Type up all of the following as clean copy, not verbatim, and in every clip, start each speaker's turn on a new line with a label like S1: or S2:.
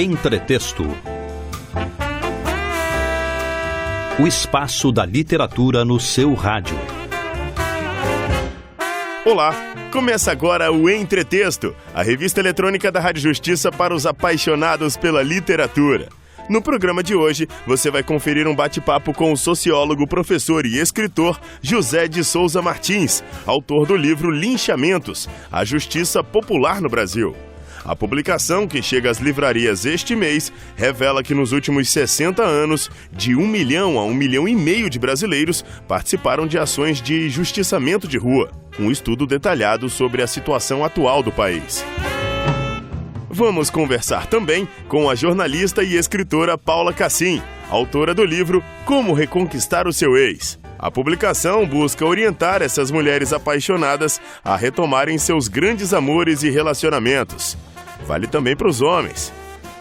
S1: Entretexto. O espaço da literatura no seu rádio.
S2: Olá, começa agora o Entretexto, a revista eletrônica da Rádio Justiça para os apaixonados pela literatura. No programa de hoje, você vai conferir um bate-papo com o sociólogo, professor e escritor José de Souza Martins, autor do livro Linchamentos, a Justiça Popular no Brasil. A publicação, que chega às livrarias este mês, revela que nos últimos 60 anos, de 1 milhão a 1,5 milhão de brasileiros participaram de ações de justiçamento de rua. Um estudo detalhado sobre a situação atual do país. Vamos conversar também com a jornalista e escritora Paula Cassim, autora do livro Como Reconquistar o Seu Ex. A publicação busca orientar essas mulheres apaixonadas a retomarem seus grandes amores e relacionamentos. Vale também para os homens.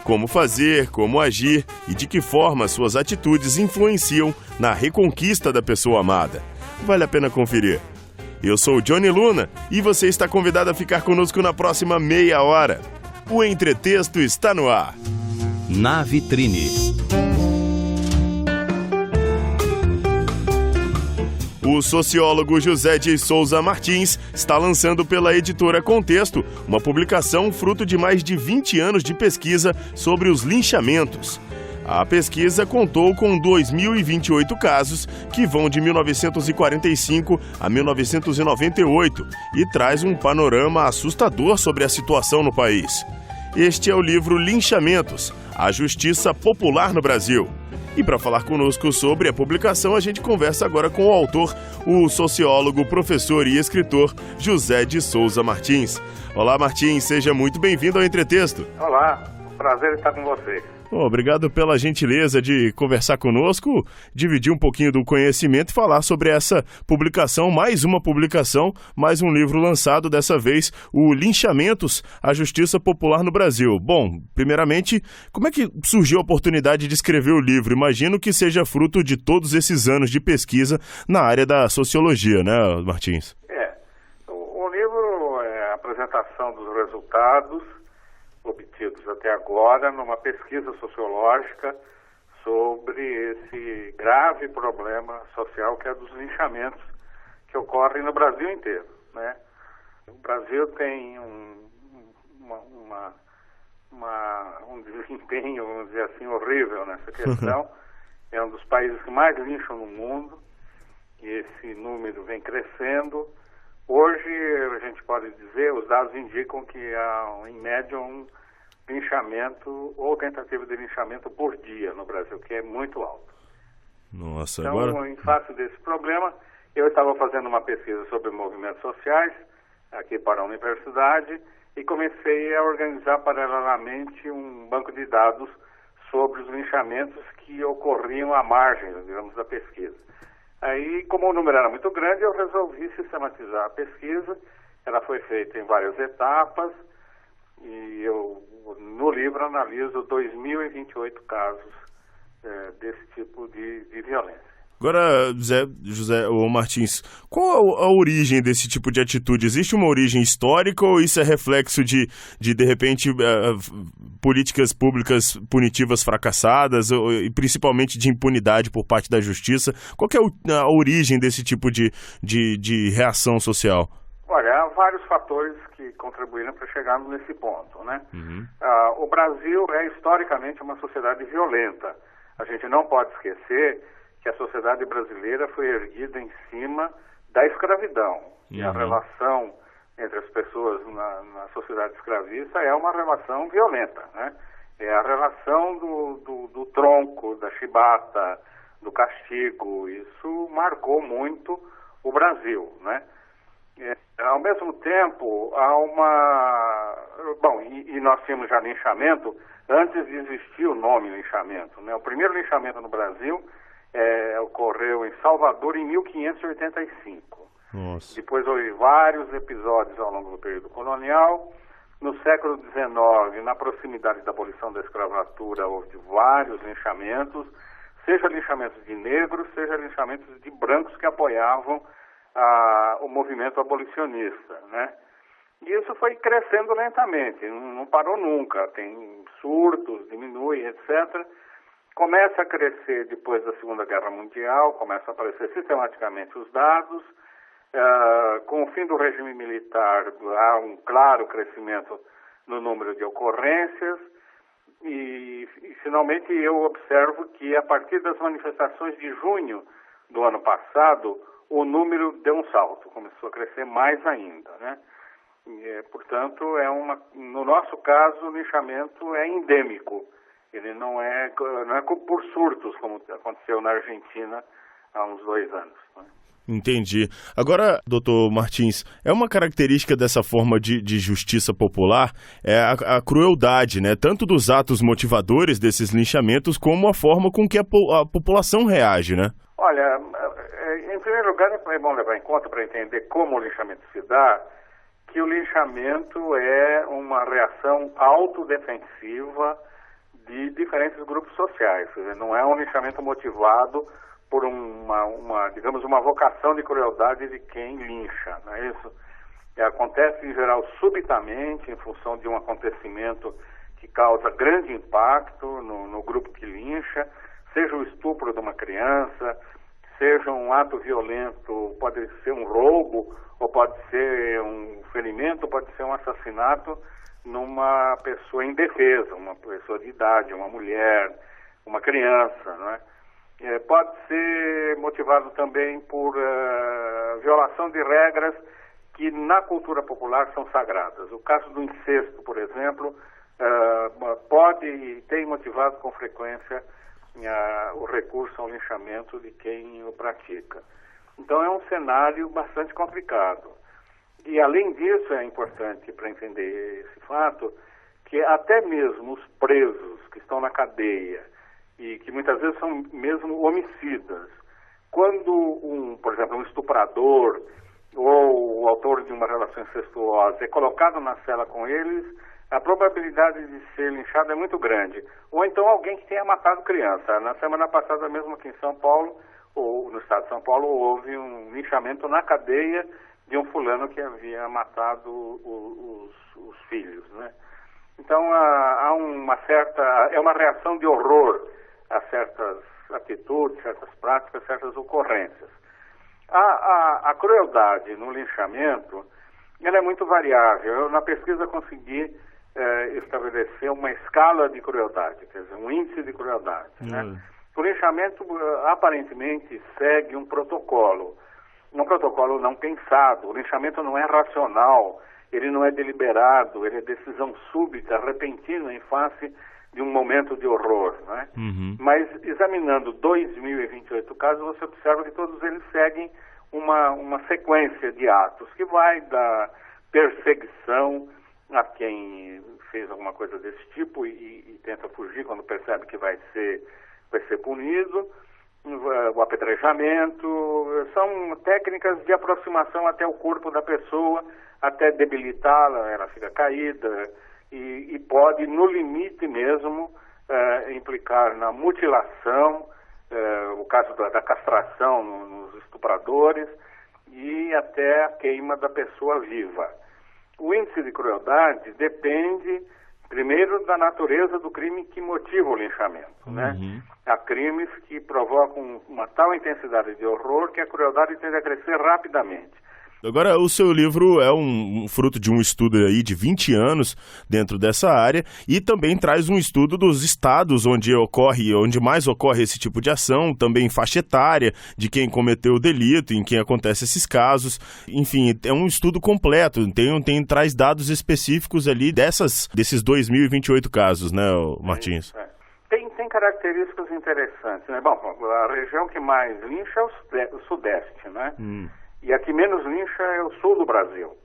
S2: Como fazer, como agir e de que forma suas atitudes influenciam na reconquista da pessoa amada. Vale a pena conferir. Eu sou o Johnny Luna e você está convidado a ficar conosco na próxima meia hora. O Entretexto está no ar.
S1: Na vitrine.
S2: O sociólogo José de Souza Martins está lançando pela editora Contexto uma publicação fruto de mais de 20 anos de pesquisa sobre os linchamentos. A pesquisa contou com 2.028 casos que vão de 1945 a 1998 e traz um panorama assustador sobre a situação no país. Este é o livro Linchamentos, a Justiça Popular no Brasil. E para falar conosco sobre a publicação, a gente conversa agora com o autor, o sociólogo, professor e escritor José de Souza Martins. Olá, Martins, seja muito bem-vindo ao Entretexto.
S3: Olá, prazer estar com você.
S2: Obrigado pela gentileza de conversar conosco, dividir um pouquinho do conhecimento e falar sobre essa publicação, mais uma publicação, mais um livro lançado, dessa vez o Linchamentos, a Justiça Popular no Brasil. Bom, primeiramente, como é que surgiu a oportunidade de escrever o livro? Imagino que seja fruto de todos esses anos de pesquisa na área da sociologia, né, Martins?
S3: O livro é a apresentação dos resultados obtidos até agora numa pesquisa sociológica sobre esse grave problema social que é dos linchamentos que ocorrem no Brasil inteiro, né? O Brasil tem um desempenho, vamos dizer assim, horrível nessa questão. É um dos países que mais lincham no mundo e esse número vem crescendo. Hoje, a gente pode dizer, os dados indicam que há, em média, um linchamento ou tentativa de linchamento por dia no Brasil, que é muito alto.
S2: Nossa,
S3: então,
S2: agora...
S3: em face desse problema, eu estava fazendo uma pesquisa sobre movimentos sociais aqui para a universidade e comecei a organizar paralelamente um banco de dados sobre os linchamentos que ocorriam à margem, digamos, da pesquisa. Aí, como o número era muito grande, eu resolvi sistematizar a pesquisa. Ela foi feita em várias etapas e eu, no livro, analiso 2.028 casos desse tipo de violência.
S2: Agora, José Martins, qual a origem desse tipo de atitude? Existe uma origem histórica ou isso é reflexo de repente, políticas públicas punitivas fracassadas e principalmente de impunidade por parte da justiça? Qual que é a origem desse tipo de reação social?
S3: Olha, há vários fatores que contribuíram para chegarmos nesse ponto, né? O Brasil é historicamente uma sociedade violenta. A gente não pode esquecer que a sociedade brasileira foi erguida em cima da escravidão. E a relação entre as pessoas na sociedade escravista é uma relação violenta, né? É a relação do tronco, da chibata, do castigo. Isso marcou muito o Brasil, né? Ao mesmo tempo, há uma... Bom, e nós tínhamos já linchamento antes de existir o nome linchamento, né? O primeiro linchamento no Brasil ocorreu em Salvador em 1585.
S2: Nossa.
S3: Depois houve vários episódios ao longo do período colonial. No século XIX, na proximidade da abolição da escravatura, houve vários linchamentos, seja linchamentos de negros, seja linchamentos de brancos que apoiavam o movimento abolicionista, né? E isso foi crescendo lentamente, não parou nunca, tem surtos, diminui, etc. Começa a crescer depois da Segunda Guerra Mundial, começam a aparecer sistematicamente os dados. Com o fim do regime militar, há um claro crescimento no número de ocorrências. E finalmente eu observo que a partir das manifestações de junho do ano passado, o número deu um salto, começou a crescer mais ainda, né? Portanto, no nosso caso, o linchamento é endêmico. Ele não é por surtos, como aconteceu na Argentina há uns 2 anos. Né?
S2: Entendi. Agora, doutor Martins, é uma característica dessa forma de justiça popular a crueldade, né? Tanto dos atos motivadores desses linchamentos, como a forma com que a população reage, né?
S3: Olha, em primeiro lugar, é bom levar em conta para entender como o linchamento se dá, que o linchamento é uma reação autodefensiva de diferentes grupos sociais. Quer dizer, não é um linchamento motivado por uma vocação de crueldade de quem lincha, não é isso? Acontece, em geral, subitamente, em função de um acontecimento que causa grande impacto no grupo que lincha, seja o estupro de uma criança, seja um ato violento, pode ser um roubo, ou pode ser um ferimento, pode ser um assassinato numa pessoa indefesa, uma pessoa de idade, uma mulher, uma criança, não é? Pode ser motivado também por violação de regras que na cultura popular são sagradas. O caso do incesto, por exemplo, pode e tem motivado com frequência o recurso ao linchamento de quem o pratica. Então é um cenário bastante complicado. E além disso é importante para entender esse fato que até mesmo os presos que estão na cadeia e que muitas vezes são mesmo homicidas, quando por exemplo, um estuprador ou o autor de uma relação incestuosa é colocado na cela com eles, a probabilidade de ser linchado é muito grande. Ou então alguém que tenha matado criança. Na semana passada mesmo aqui em São Paulo, ou no estado de São Paulo, houve um linchamento na cadeia de um fulano que havia matado os filhos, né? Então há uma reação de horror a certas atitudes, certas práticas, certas ocorrências. A crueldade no linchamento, ela é muito variável. Eu na pesquisa consegui estabelecer uma escala de crueldade, quer dizer, um índice de crueldade, né? O linchamento aparentemente segue um protocolo não pensado. O linchamento não é racional, ele não é deliberado, ele é decisão súbita, repentina em face de um momento de horror, né? Mas examinando 2.028 casos, você observa que todos eles seguem uma sequência de atos que vai da perseguição a quem fez alguma coisa desse tipo e tenta fugir quando percebe que vai ser punido, o apedrejamento, são técnicas de aproximação até o corpo da pessoa, até debilitá-la, ela fica caída e pode, no limite mesmo, implicar na mutilação, o caso da castração nos estupradores e até a queima da pessoa viva. O índice de crueldade depende, primeiro, da natureza do crime que motiva o linchamento, né? Há crimes que provocam uma tal intensidade de horror que a crueldade tende a crescer rapidamente.
S2: Agora, o seu livro é um fruto de um estudo aí de 20 anos dentro dessa área e também traz um estudo dos estados onde mais ocorre esse tipo de ação, também faixa etária de quem cometeu o delito, em quem acontece esses casos. Enfim, é um estudo completo, traz dados específicos ali desses 2.028 casos, né, Martins?
S3: Tem características interessantes, né? Bom, a região que mais lincha é o Sudeste, né? E a que menos lincha é o sul do Brasil.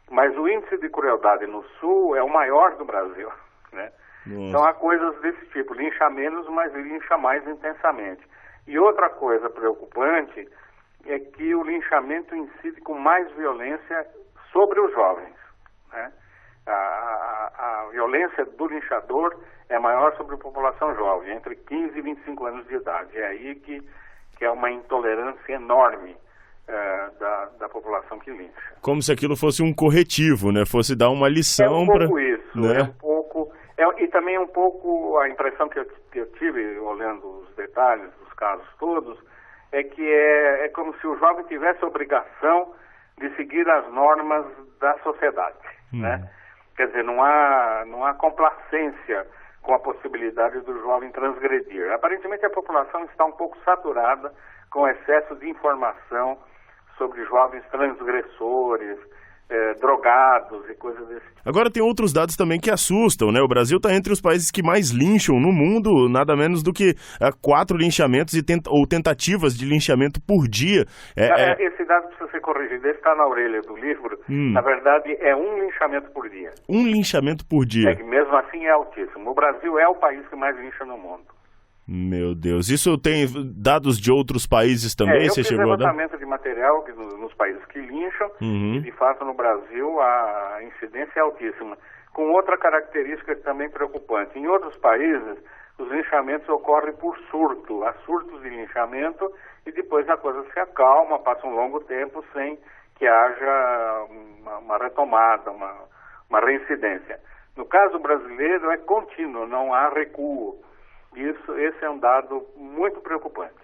S3: Mas o índice de crueldade no sul é o maior do Brasil, né? Então há coisas desse tipo. Lincha menos, mas lincha mais intensamente. E outra coisa preocupante é que o linchamento incide com mais violência sobre os jovens, né? A violência do linchador é maior sobre a população jovem, entre 15 e 25 anos de idade. É aí que é uma intolerância enorme da população que lincha.
S2: Como se aquilo fosse um corretivo, né? Fosse dar uma lição para...
S3: É um pouco isso, né? É um pouco... e também um pouco a impressão que eu tive, olhando os detalhes dos casos todos, é que é como se o jovem tivesse a obrigação de seguir as normas da sociedade, né? Quer dizer, não há complacência com a possibilidade do jovem transgredir. Aparentemente a população está um pouco saturada com excesso de informação sobre jovens transgressores, drogados e coisas desse tipo.
S2: Agora tem outros dados também que assustam, né? O Brasil está entre os países que mais lincham no mundo, nada menos do que 4 linchamentos ou tentativas de linchamento por dia.
S3: Esse dado precisa ser corrigido, esse está na orelha do livro. Na verdade, é 1 linchamento por dia. 1
S2: linchamento por dia.
S3: Que mesmo assim é altíssimo. O Brasil é o país que mais lincha no mundo.
S2: Meu Deus, isso tem dados de outros países também?
S3: Eu fiz levantamento de material nos países que lincham e, de fato, no Brasil a incidência é altíssima. Com outra característica também preocupante. Em outros países, os linchamentos ocorrem por surto. Há surtos de linchamento e depois a coisa se acalma, passa um longo tempo sem que haja uma retomada, uma reincidência. No caso brasileiro é contínuo, não há recuo. Esse é um dado muito preocupante.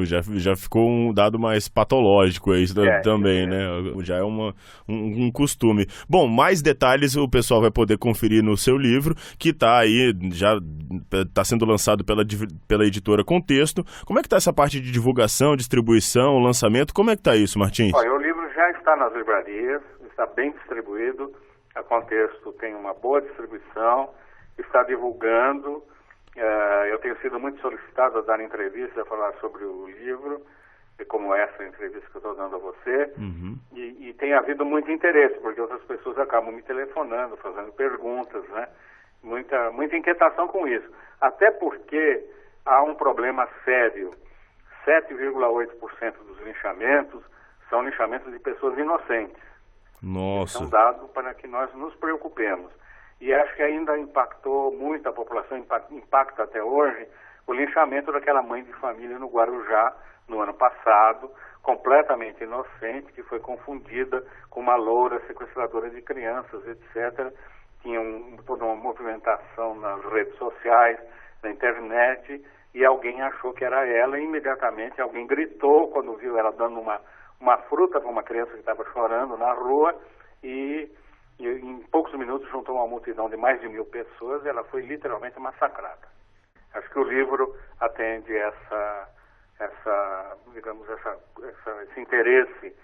S2: Já ficou um dado mais patológico aí também, né? Já é um costume. Bom, mais detalhes o pessoal vai poder conferir no seu livro, que está aí, já está sendo lançado pela editora Contexto. Como é que está essa parte de divulgação, distribuição, lançamento? Como é que está isso, Martins?
S3: Olha, o livro já está nas livrarias, está bem distribuído. A Contexto tem uma boa distribuição, está divulgando. Eu tenho sido muito solicitado a dar entrevista, a falar sobre o livro, como essa entrevista que eu estou dando a você, e tem havido muito interesse, porque outras pessoas acabam me telefonando, fazendo perguntas, né? Muita inquietação com isso. Até porque há um problema sério. 7,8% dos linchamentos são linchamentos de pessoas inocentes.
S2: Nossa.
S3: Esse é um dado para que nós nos preocupemos. E acho que ainda impactou muito a população, impacta até hoje, o linchamento daquela mãe de família no Guarujá, no ano passado, completamente inocente, que foi confundida com uma loura sequestradora de crianças, etc. Tinha toda uma movimentação nas redes sociais, na internet, e alguém achou que era ela, e imediatamente alguém gritou quando viu ela dando uma fruta para uma criança que estava chorando na rua, e em poucos minutos juntou uma multidão de mais de 1.000 pessoas e ela foi literalmente massacrada. Acho que o livro atende esse interesse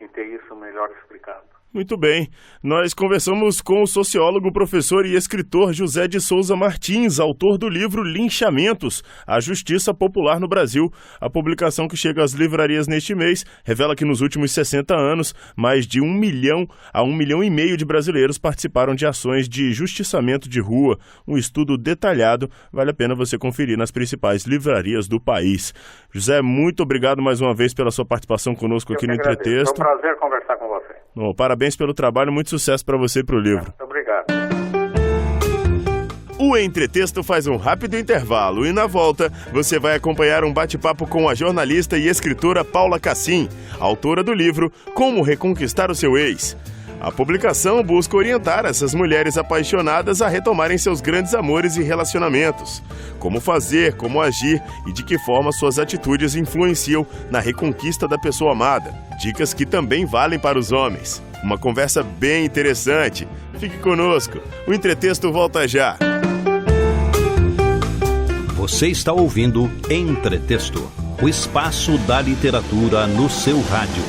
S3: em ter isso melhor explicado.
S2: Muito bem. Nós conversamos com o sociólogo, professor e escritor José de Souza Martins, autor do livro Linchamentos, a Justiça Popular no Brasil. A publicação que chega às livrarias neste mês revela que nos últimos 60 anos, mais de 1 milhão a 1,5 milhão de brasileiros participaram de ações de justiçamento de rua. Um estudo detalhado, vale a pena você conferir nas principais livrarias do país. José, muito obrigado mais uma vez pela sua participação conosco aqui no Entretexto.
S3: É um prazer conversar com você.
S2: Parabéns pelo trabalho, muito sucesso para você e para o livro.
S3: Muito obrigado.
S2: O Entretexto faz um rápido intervalo e na volta você vai acompanhar um bate-papo com a jornalista e escritora Paula Cassim, autora do livro Como Reconquistar o Seu Ex. A publicação busca orientar essas mulheres apaixonadas a retomarem seus grandes amores e relacionamentos. Como fazer, como agir e de que forma suas atitudes influenciam na reconquista da pessoa amada. Dicas que também valem para os homens. Uma conversa bem interessante. Fique conosco. O Entretexto volta já.
S1: Você está ouvindo Entretexto, o espaço da literatura no seu rádio.